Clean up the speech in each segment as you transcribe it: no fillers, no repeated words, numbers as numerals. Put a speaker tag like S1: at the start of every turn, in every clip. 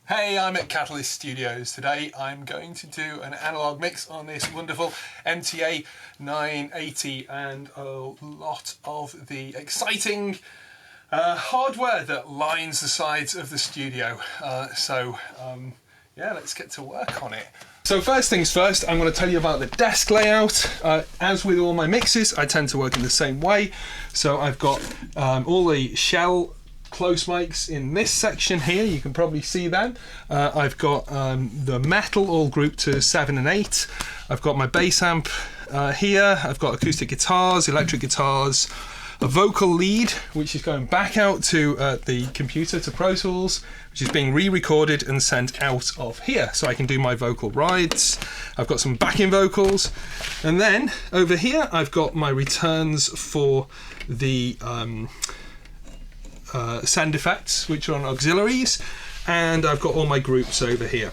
S1: Hey, I'm at Catalyst Studios. Today I'm going to do an analog mix on this wonderful MTA 980 and a lot of the exciting hardware that lines the sides of the studio. Yeah, let's get to work on it. So first things first, I'm going to tell you about the desk layout. As with all my mixes, I tend to work in the same way. So I've got all the shell close mics in this section here. You can probably see them. I've got the metal all grouped to 7 and 8. I've got my bass amp here. I've got acoustic guitars, electric guitars, a vocal lead which is going back out to the computer, to Pro Tools, which is being re-recorded and sent out of here so I can do my vocal rides. I've got some backing vocals, and then over here I've got my returns for the sound effects, which are on auxiliaries, and I've got all my groups over here.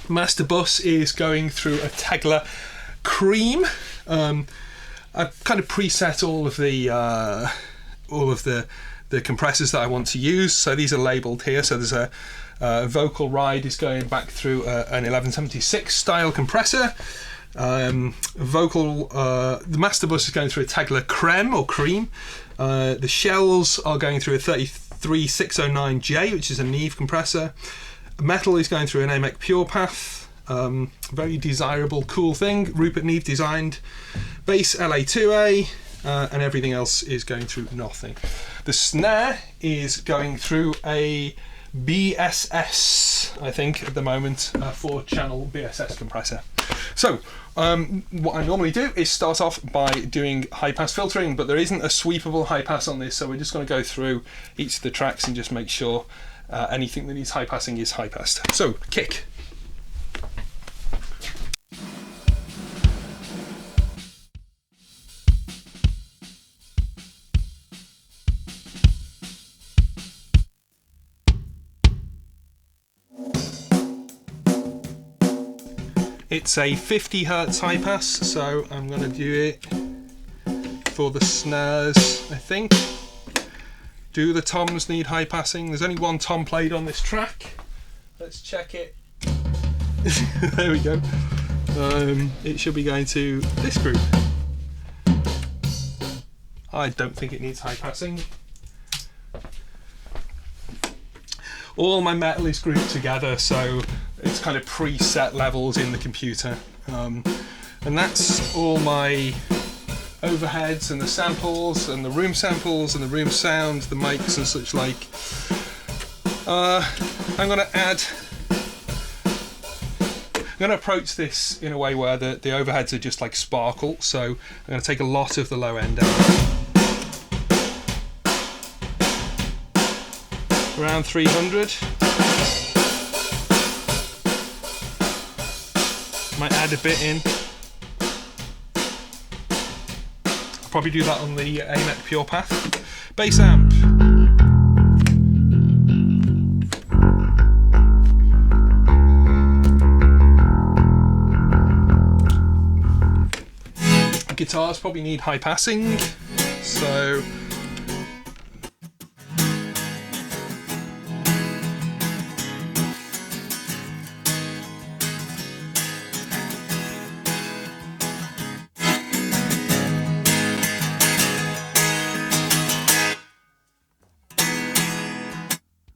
S1: Master bus is going through a Tegeler Cream. I've kind of preset all of the compressors that I want to use, so these are labelled here. So there's a vocal ride is going back through an 1176 style compressor. The master bus is going through a Tegeler Creme or Cream. The shells are going through a 33609J, which is a Neve compressor. Metal is going through an Amek Pure Path. Very desirable, cool thing, Rupert Neve designed. Bass LA2A, and everything else is going through nothing. The snare is going through a BSS, I think at the moment, 4-channel BSS compressor. So what I normally do is start off by doing high pass filtering, but there isn't a sweepable high pass on this, so we're just going to go through each of the tracks and just make sure anything that needs high passing is high passed. So kick. It's a 50 Hz high pass, so I'm going to do it for the snares, I think. Do the toms need high passing? There's only one tom played on this track. Let's check it. There we go. It should be going to this group. I don't think it needs high passing. All my metal is grouped together, so it's kind of preset levels in the computer, and that's all my overheads and the samples and the room samples and the room sound, the mics and such like. I'm going to approach this in a way where the overheads are just like sparkle, so I'm going to take a lot of the low end out. Around 300. Might add a bit in. I'll probably do that on the Amek Pure Path. Bass amp. Guitars probably need high passing, so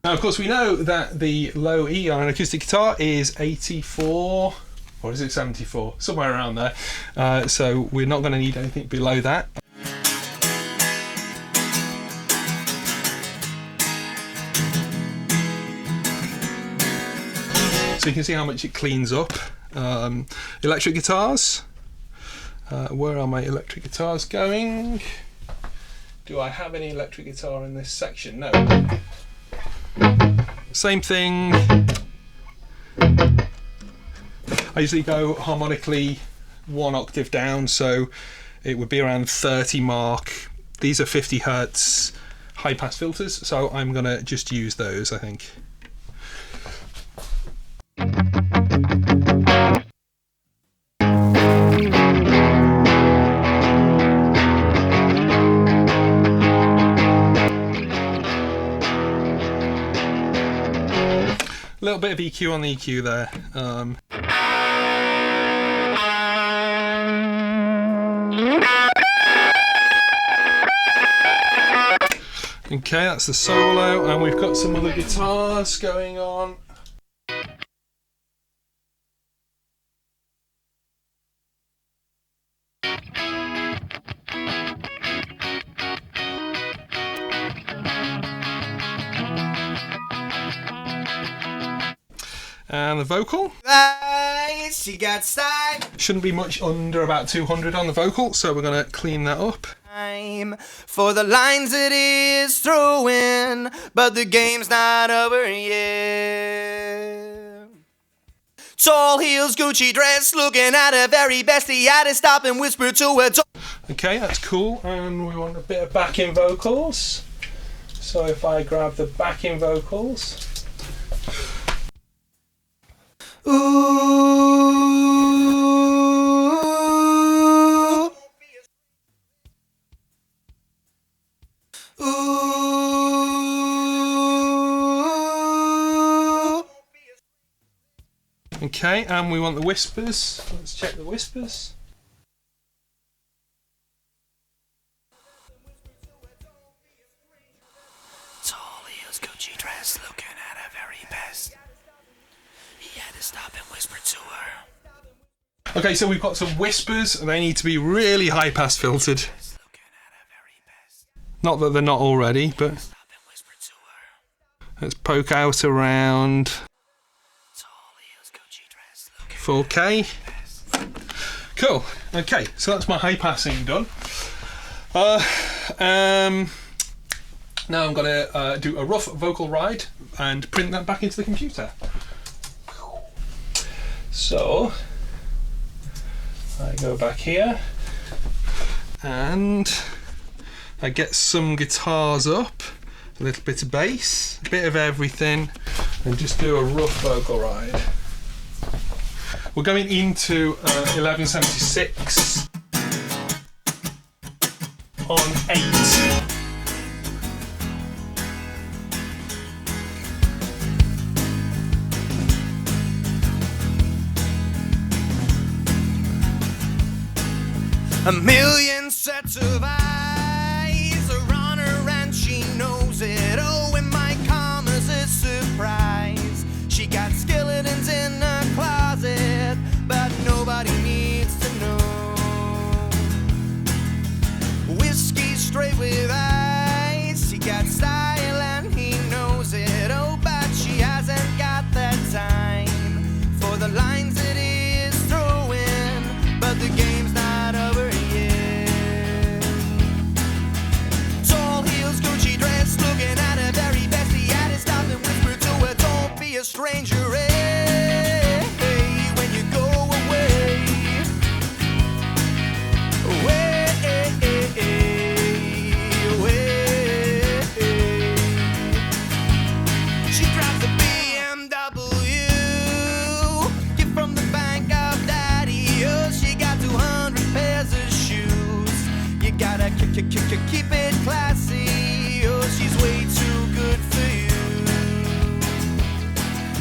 S1: now, of course, we know that the low E on an acoustic guitar is 84, or is it 74? Somewhere around there. So we're not going to need anything below that. So you can see how much it cleans up. Electric guitars. Where are my electric guitars going? Do I have any electric guitar in this section? No. Same thing. I usually go harmonically 1 octave down, so it would be around 30 mark. These are 50 Hz high pass filters, so I'm gonna just use those, I think. A little bit of EQ on the EQ there. Okay, that's the solo, and we've got some other guitars going on. And the vocal.
S2: She got style.
S1: Shouldn't be much under about 200 on the vocal, so we're going to clean that up.
S2: For the lines it is throwing, but the game's not over yet. Tall heels, Gucci dress, looking at her very best. He had to stop and whisper to her.
S1: Okay, that's cool, and we want a bit of backing vocals. So if I grab the backing vocals.
S2: Ooh. Ooh.
S1: Okay, and we want the whispers. Let's check the whispers.
S2: Tall heels, Gucci dress, looking at her very best. He had to stop and whisper to her.
S1: Okay, so we've got some whispers, and they need to be really high pass filtered. Not that they're not already, but let's poke out around 4K. Cool. Okay, so that's my high passing done. Now I'm going to do a rough vocal ride and print that back into the computer. So I go back here and I get some guitars up, a little bit of bass, a bit of everything, and just do a rough vocal ride. We're going into 1176 on 8.
S2: A million sets of eyes are on her and she knows it. Oh, and my karma's a surprise. She got skeletons in her closet, but nobody needs to know. Whiskey straight with ice. She got style and he knows it. Oh, but she hasn't got that time for the lines it is throwing, but the game's not over. Looking at her very best, he had to stop and whisper to her, don't be a stranger, hey, when you go away, away, away. She drives a BMW, gift from the bank of daddy, oh, she got 200 pairs of shoes, you gotta keep it classy. She's way too good for you.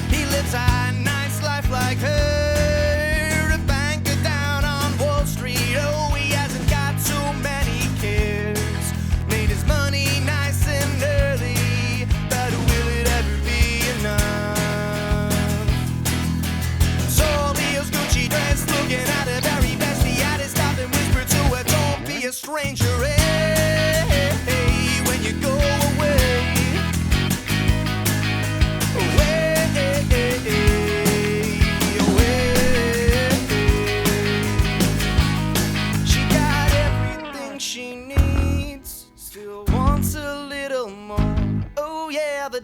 S2: He lives a nice life like her, a banker down on Wall Street. Oh, he hasn't got too many cares. Made his money nice and early, but will it ever be enough? Tall heels, Gucci dress, looking at her very best. He had to stop and whisper to her, don't be a stranger, when you go.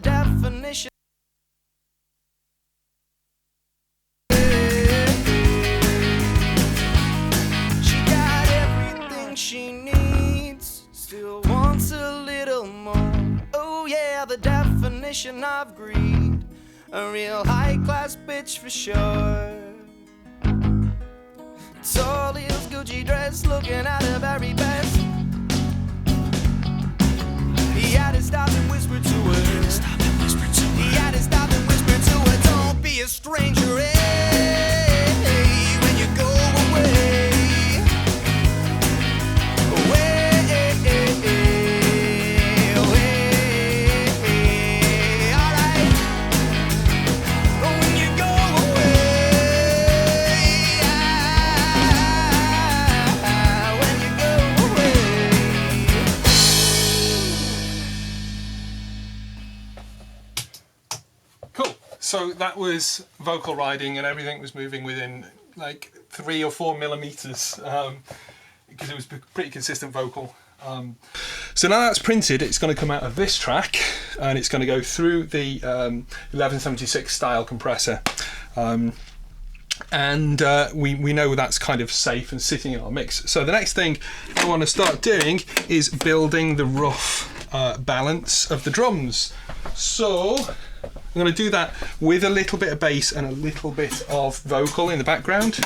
S2: Definition. She got everything she needs, still wants a little more. Oh yeah, the definition of greed, a real high-class bitch for sure. Tall heels, Gucci dress, looking at her very best. He had to stop and whisper to her. He had to stop and whisper to her.
S1: So that was vocal riding, and everything was moving within like 3 or 4 millimeters, because it was pretty consistent vocal. So now that's printed, it's going to come out of this track, and it's going to go through the 1176 style compressor. And we know that's kind of safe and sitting in our mix. So the next thing I want to start doing is building the rough balance of the drums. So I'm going to do that with a little bit of bass and a little bit of vocal in the background.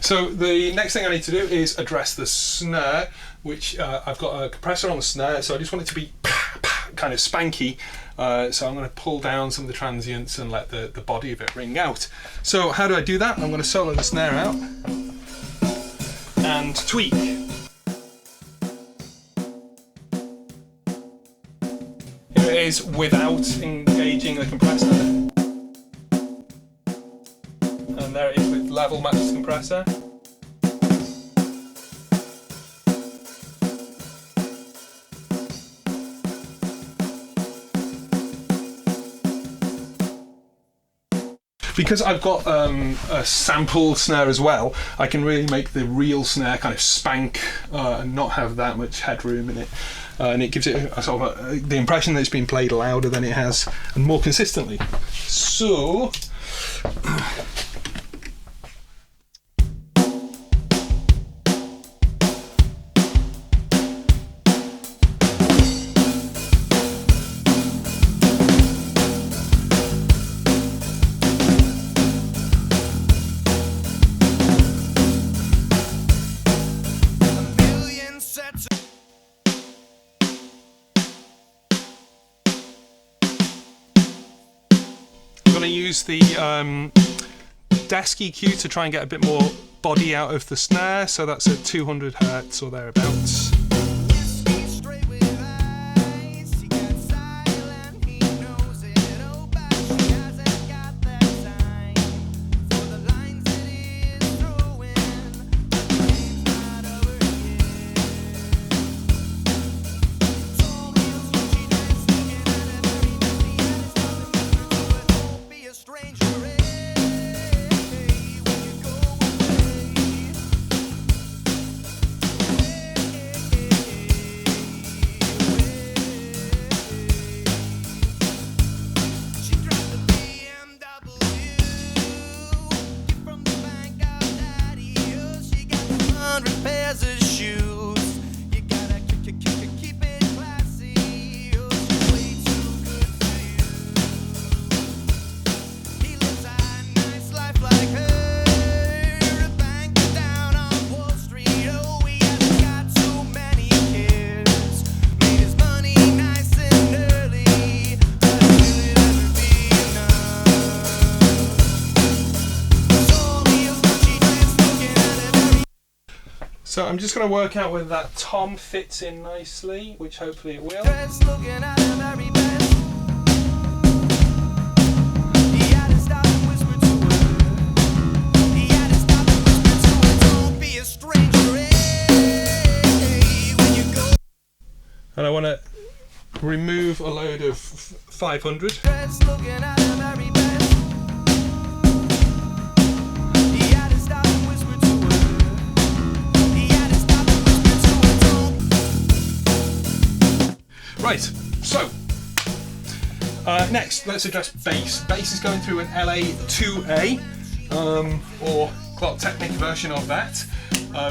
S1: So the next thing I need to do is address the snare, which I've got a compressor on the snare, so I just want it to be kind of spanky. So I'm going to pull down some of the transients and let the body of it ring out. So how do I do that? I'm going to solo the snare out and tweak. Here it is without engaging the compressor. And there it is with level matches compressor. Because I've got a sample snare as well, I can really make the real snare kind of spank and not have that much headroom in it. And it gives it a sort of the impression that it's been played louder than it has and more consistently. So use the desk EQ to try and get a bit more body out of the snare, so that's at 200 Hertz or thereabouts. So I'm just going to work out whether that tom fits in nicely, which hopefully it will. And I want to remove a load of 500. Right, so next let's address bass. Bass is going through an LA2A or Clock Technic version of that,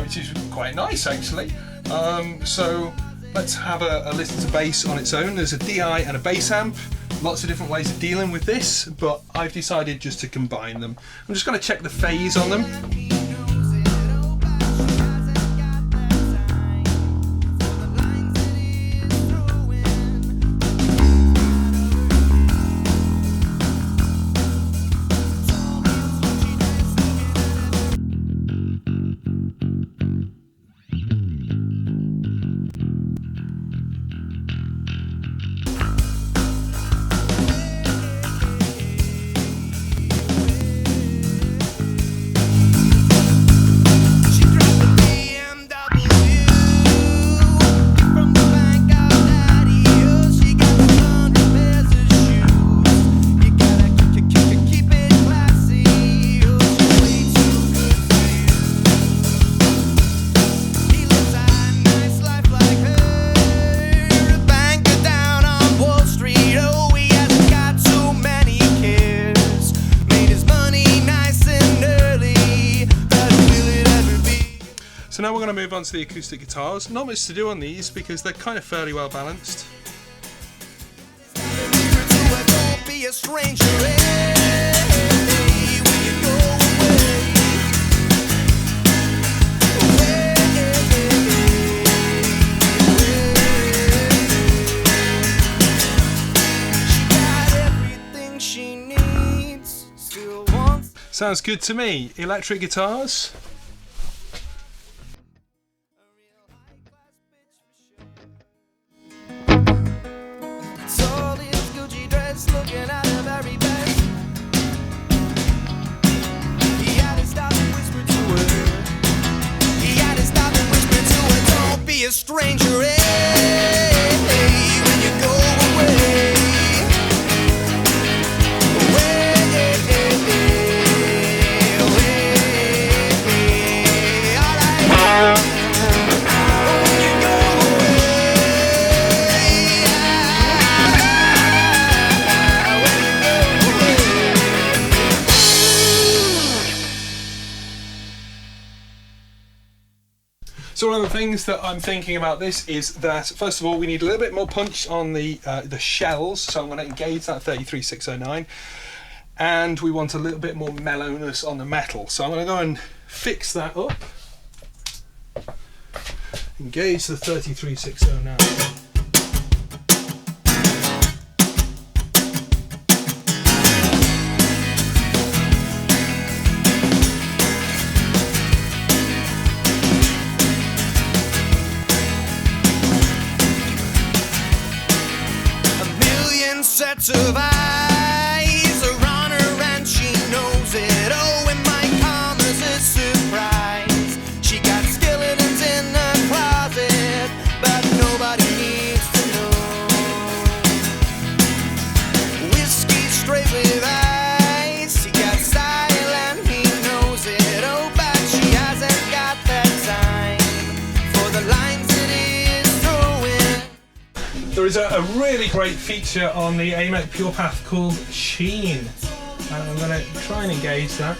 S1: which is quite nice actually. So let's have a listen to bass on its own. There's a DI and a bass amp. Lots of different ways of dealing with this, but I've decided just to combine them. I'm just going to check the phase on them. So now we're going to move on to the acoustic guitars. Not much to do on these because they're kind of fairly well balanced. Sounds good to me. Electric guitars.
S2: Looking at her very best. He had to stop and whisper to her. He had to stop and whisper to her. Don't be a stranger, hey, when you go away.
S1: So one of the things that I'm thinking about this is that first of all we need a little bit more punch on the shells, so I'm going to engage that 33609, and we want a little bit more mellowness on the metal, so I'm going to go and fix that up. Engage the 33609.
S2: Sets of eyes are on her and she knows it. Oh, it might come as a surprise. She got skeletons in the closet, but nobody needs to know. Whiskey straight with ice. He got style and he knows it. Oh, but she hasn't got that time for the lines that he's throwing.
S1: There is a really great feature on the Amek Pure Path called Sheen, and I'm going to try and engage that.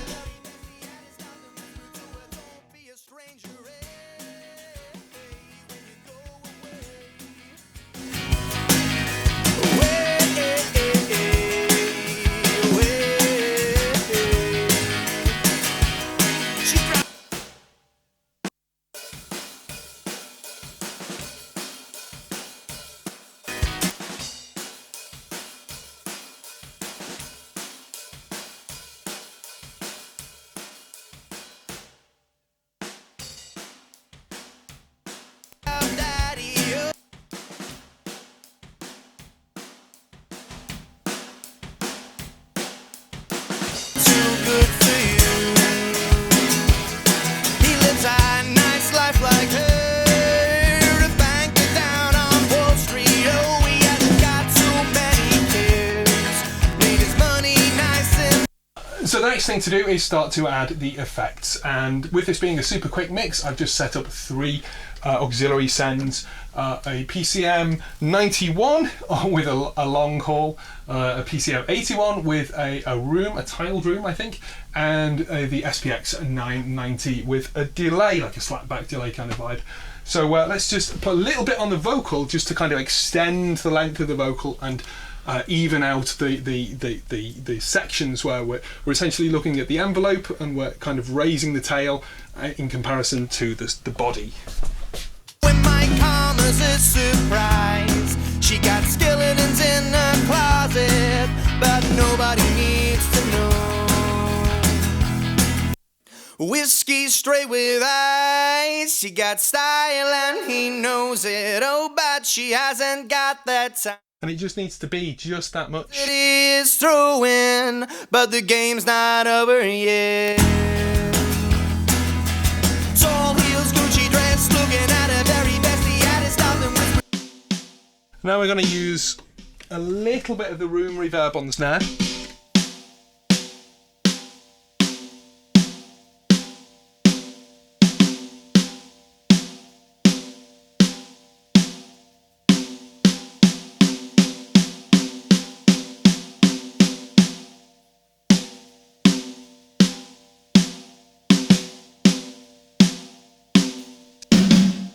S1: So the next thing to do is start to add the effects, and with this being a super quick mix, I've just set up 3 auxiliary sends, a PCM 91 with a long haul, a PCM 81 with a room, a tiled room I think, and the SPX 990 with a delay, like a slapback delay kind of vibe. So let's just put a little bit on the vocal just to kind of extend the length of the vocal and even out the sections where we're essentially looking at the envelope and we're kind of raising the tail in comparison to the body.
S2: When my commas a surprise, she got skeletons in her closet, but nobody needs to know. Whiskey straight with ice, she got style and he knows it. Oh, but she hasn't got that time.
S1: And it just needs to be just that much.
S2: It is throwing, but the game's not over yet. Tall heels, Gucci dress, looking at her very best. He had to stop and whisper.
S1: Now we're going to use a little bit of the room reverb on the snare.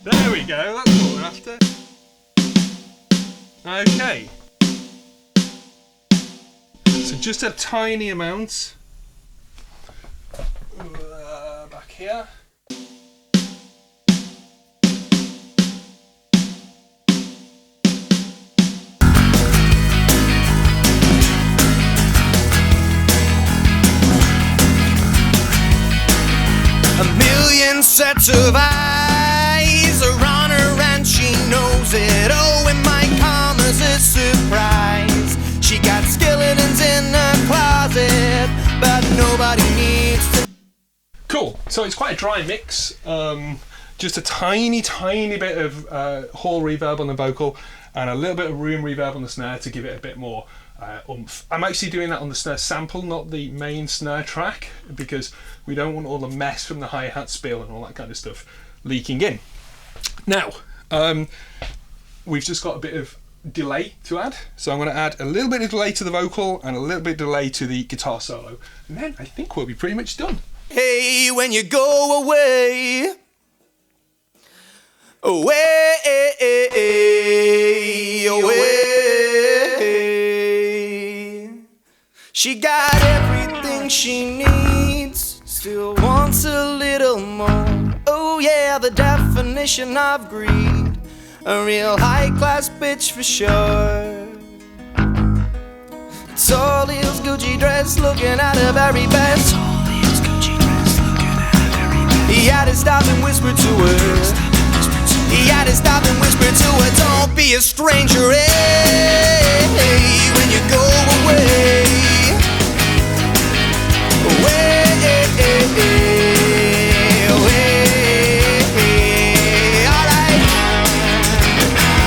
S1: There we go, that's what we're after. Okay. So just a tiny amount. Back here.
S2: A million sets of eyes are on her and she knows it. Oh, and my commas a surprise. She got skeletons in her closet, but nobody needs to.
S1: Cool. So it's quite a dry mix. Just a tiny bit of hall reverb on the vocal and a little bit of room reverb on the snare to give it a bit more oomph. I'm actually doing that on the snare sample, not the main snare track, because we don't want all the mess from the hi-hat spill and all that kind of stuff leaking in. Now, we've just got a bit of delay to add, so I'm going to add a little bit of delay to the vocal and a little bit of delay to the guitar solo, and then I think we'll be pretty much done.
S2: Hey, when you go away, away, away. She got everything she needs, still wants a little more. Oh yeah, the definition of greed, a real high-class bitch for sure. Tall heels, Gucci dress, looking at her very best. He had to stop and whisper to her. He had to stop and whisper to her, don't be a stranger, hey, when you go away. Away, away, alright.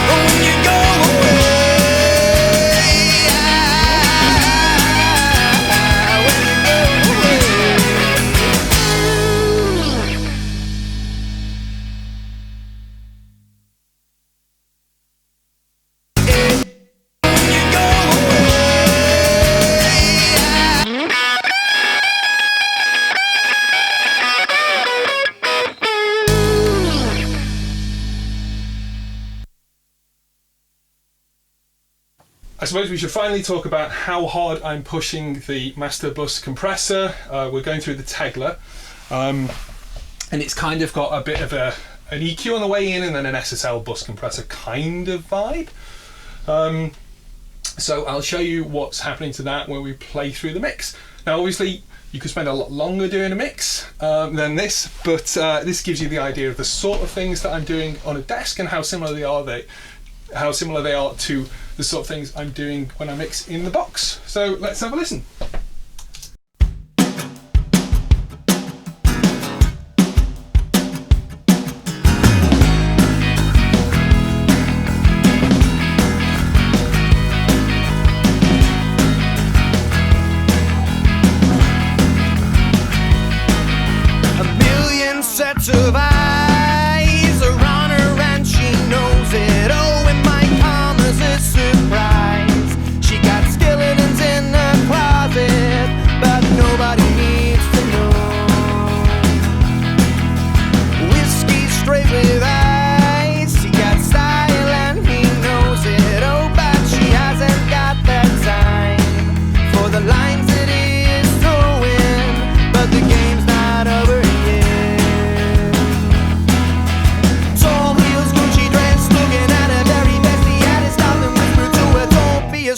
S2: When you go away, when you go away.
S1: I suppose we should finally talk about how hard I'm pushing the master bus compressor. We're going through the Tegeler, and it's kind of got a bit of an EQ on the way in and then an SSL bus compressor kind of vibe. So I'll show you what's happening to that when we play through the mix. Now obviously you could spend a lot longer doing a mix than this, but this gives you the idea of the sort of things that I'm doing on a desk and how similar they are to the sort of things I'm doing when I mix in the box. So let's have a listen.
S2: A million sets of eyes are on her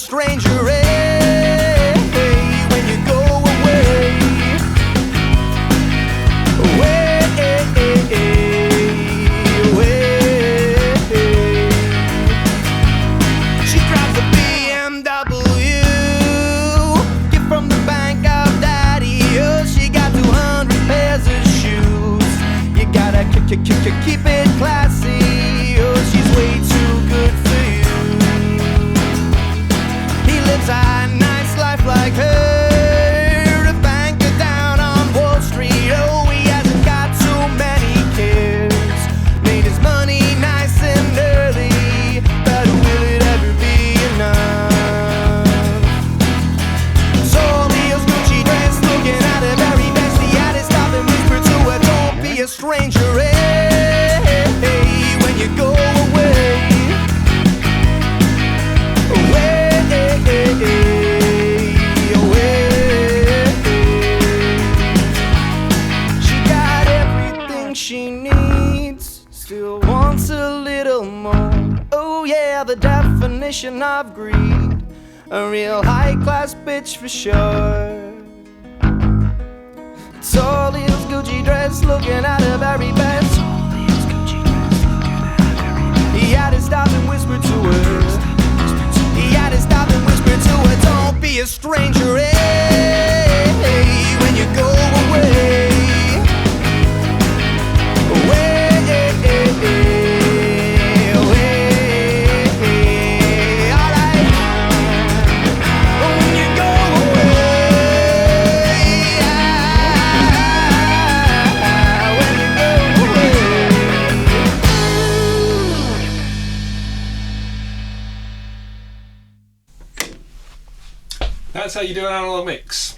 S2: stranger, hey, when you go away. Away, away. She drives a BMW, gift from the bank of daddy. Oh, she got 200 pairs of shoes. You gotta keep it classy. Oh, she's way too good for you. He lives a nice life like her, a banker down on Wall Street. Oh, he hasn't got too many kids. Made his money nice and early, but will it ever be enough? So Leo's Gucci dress, looking at her very best. He had to stop and whisper to her, don't be a stranger, hey, when you go away. Away, away. She got everything she needs, still wants a little more. Oh yeah, the definition of greed, a real high-class bitch for sure. Tall heels, Gucci dress, looking at her very best. He had to stop and whisper to her. He had to stop and whisper to her, don't be a stranger, hey, when you go away. Away, away. Alright. When you go away. When you go away.
S1: That's how you do an analog mix.